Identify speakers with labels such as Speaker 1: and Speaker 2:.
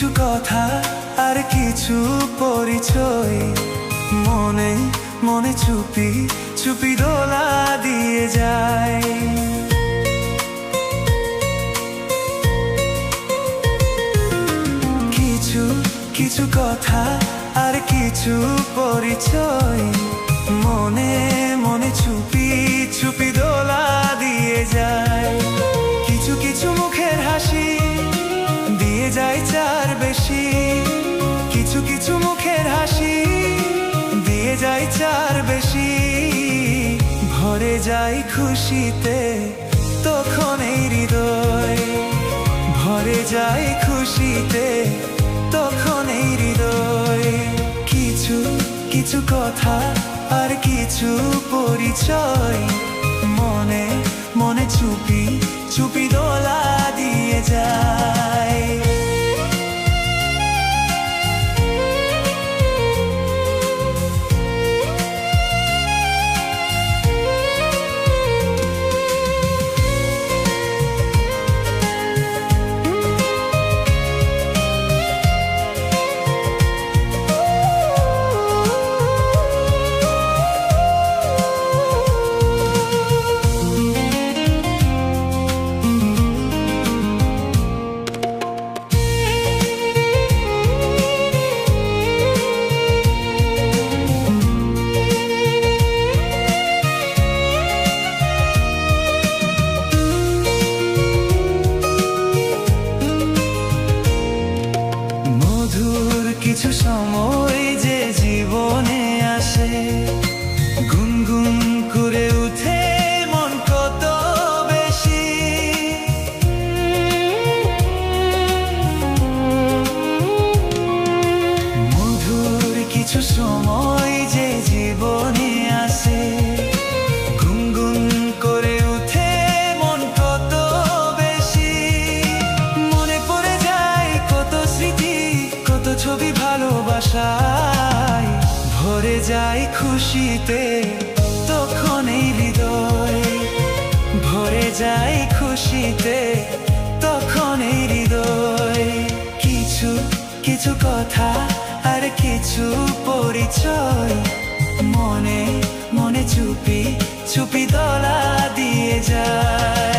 Speaker 1: কিছু কথা আর কিছু পরিচয়, মনে মনে চুপি চুপি দোলা দিয়ে যায়। কিছু কিছু কথা আর কিছু পরিচয়, মনে মনে চুপি চুপি দোলা দিয়ে যায়। কিছু কিছু মুখের হাসি দিয়ে যায় চার বেশি, কিছু কিছু মুখের হাসি দিয়ে যায় চার বেশি। ভরে যায় খুশিতে তখন এই হৃদয়, ভরে যায় খুশিতে তখন এই হৃদয়। কিছু কিছু কথা আর কিছু পরিচয়, মনে মনে চুপি চুপি দোলা দিয়ে যায়। কিছু সময় যে জীবনে আসে, গুনগুন করে উঠে মন কত বেশি। মধুর কিছু সময় যে জীবনে আসে, গুনগুন করে উঠে মন কত বেশি। মনে পড়ে যায় কত স্মৃতি, কত ছবি ভালোবাসায়। ভরে যায় খুশিতে তখন এই হৃদয়, ভরে যায় খুশিতে তখন এই হৃদয়। কিছু কিছু কথা আর কিছু পরিচয়, মনে মনে চুপি চুপি দোলা দিয়ে যায়।